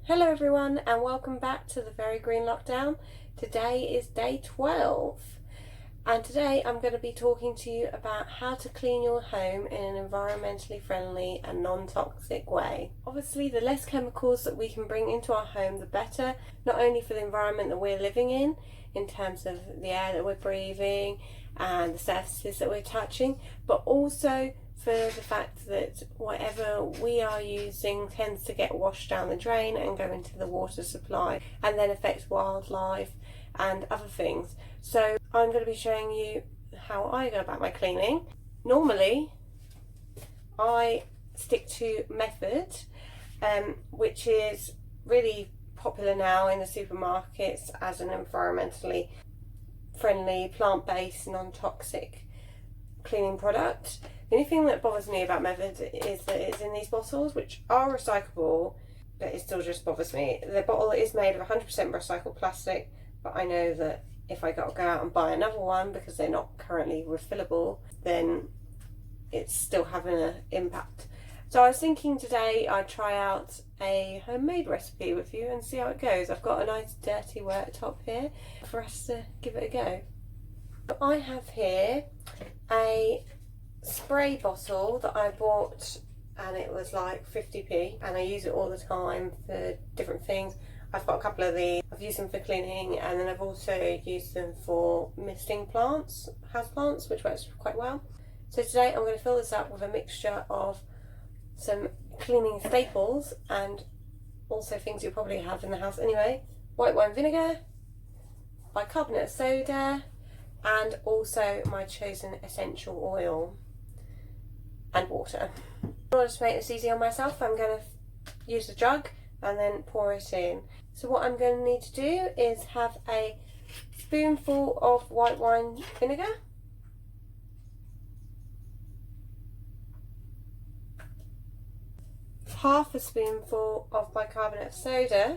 Hello everyone and welcome back to the Very Green Lockdown. Today is day 12 and today I'm going to be talking to you about how to clean your home in an environmentally friendly and non-toxic way. Obviously the less chemicals that we can bring into our home the better, not only for the environment that we're living in terms of the air that we're breathing and the surfaces that we're touching, but also for the fact that whatever we are using tends to get washed down the drain and go into the water supply and then affects wildlife and other things. So I'm going to be showing you how I go about my cleaning. Normally I stick to method, which is really popular now in the supermarkets as an environmentally friendly, plant-based, non-toxic cleaning product. The only thing that bothers me about Method is that it's in these bottles, which are recyclable, but it still just bothers me. The bottle is made of 100% recycled plastic, but I know that if I go out and buy another one because they're not currently refillable, then it's still having an impact. So I was thinking today I'd try out a homemade recipe with you and see how it goes. I've got a nice dirty worktop here for us to give it a go. I have here a spray bottle that I bought and it was like 50p and I use it all the time for different things. I've got a couple of these. I've used them for cleaning and then I've also used them for misting plants, house plants, which works quite well. So today I'm going to fill this up with a mixture of some cleaning staples and also things you probably have in the house anyway. White wine vinegar, bicarbonate of soda, and also my chosen essential oil and water. In order to make this easy on myself, I'm going to use a jug and then pour it in. So what I'm going to need to do is have a spoonful of white wine vinegar, half a spoonful of bicarbonate of soda,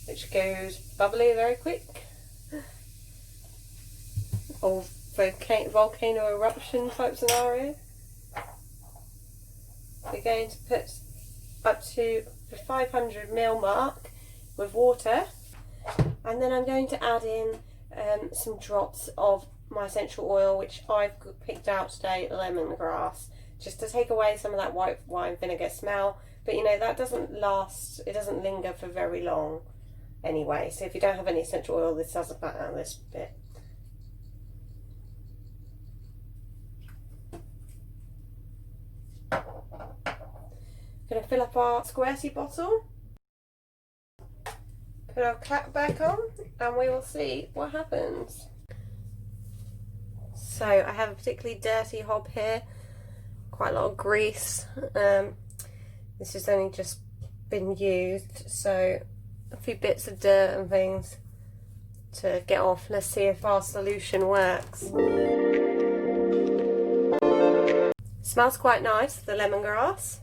which goes bubbly very quick, or volcano eruption type scenario. We're going to put up to the 500ml mark with water, and then I'm going to add in some drops of my essential oil, which I've picked out today, lemongrass, just to take away some of that white wine vinegar smell. But you know, that doesn't last, it doesn't linger for very long anyway, so if you don't have any essential oil, this doesn't matter, this bit. Going to fill up our squirty bottle, put our cap back on, and we will see what happens. So I have a particularly dirty hob here, quite a lot of grease. This has only just been used, so a few bits of dirt and things to get off. Let's see if our solution works. Smells quite nice, the lemongrass.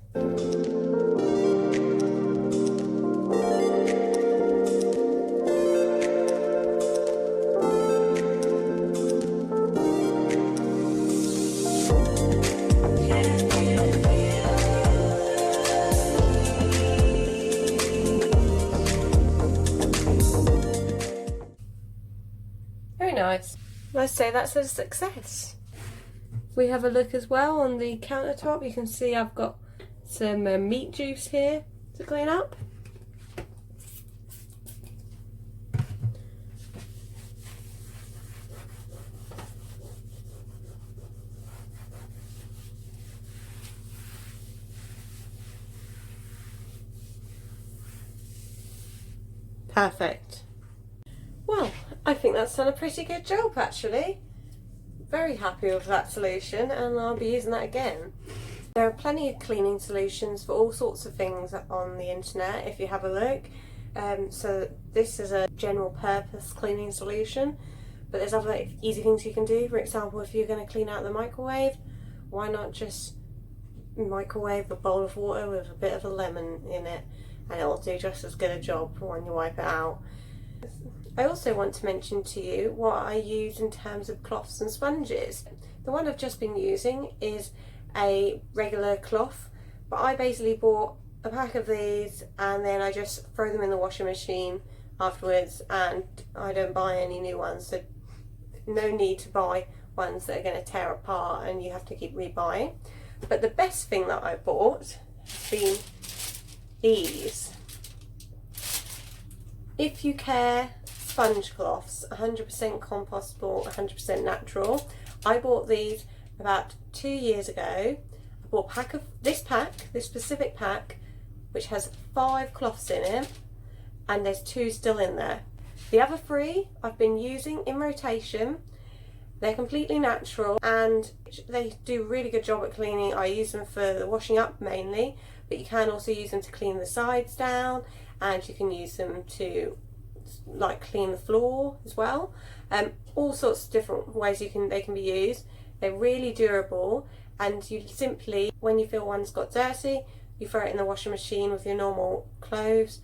Very nice. Let's say that's a success. We have a look as well on the countertop. You can see I've got some meat juice here to clean up. Perfect. Well, I think that's done a pretty good job actually. Very happy with that solution and I'll be using that again. There are plenty of cleaning solutions for all sorts of things on the internet if you have a look. So this is a general purpose cleaning solution, but there's other easy things you can do. For example, if you're going to clean out the microwave, why not just microwave a bowl of water with a bit of a lemon in it and it'll do just as good a job when you wipe it out. I also want to mention to you what I use in terms of cloths and sponges. The one I've just been using is a regular cloth But I basically bought a pack of these and then I just throw them in the washing machine afterwards, and I don't buy any new ones, so no need to buy ones that are going to tear apart and you have to keep rebuying. But the best thing that I bought has been these If You Care sponge cloths, 100% compostable, 100% natural. I bought these about 2 years ago. I bought this specific pack, which has 5 cloths in it, and there's 2 still in there. The other 3 I've been using in rotation. They're completely natural and they do a really good job at cleaning. I use them for the washing up mainly, but you can also use them to clean the sides down, and you can use them to like clean the floor as well. All sorts of different ways they can be used. They're really durable, and you simply, when you feel one's got dirty, you throw it in the washing machine with your normal clothes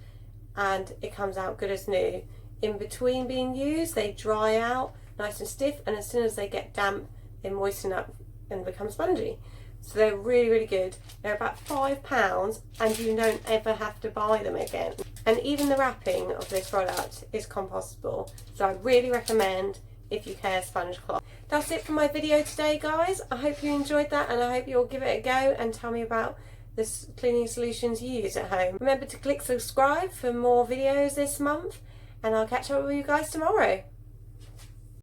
and it comes out good as new. In between being used, they dry out nice and stiff, and as soon as they get damp, they moisten up and become spongy. So they're really, really good. They're about £5 and you don't ever have to buy them again. And even the wrapping of this product is compostable. So I really recommend If You Care sponge cloth. That's it for my video today, guys. I hope you enjoyed that, and I hope you'll give it a go and tell me about the cleaning solutions you use at home. Remember to click subscribe for more videos this month, and I'll catch up with you guys tomorrow.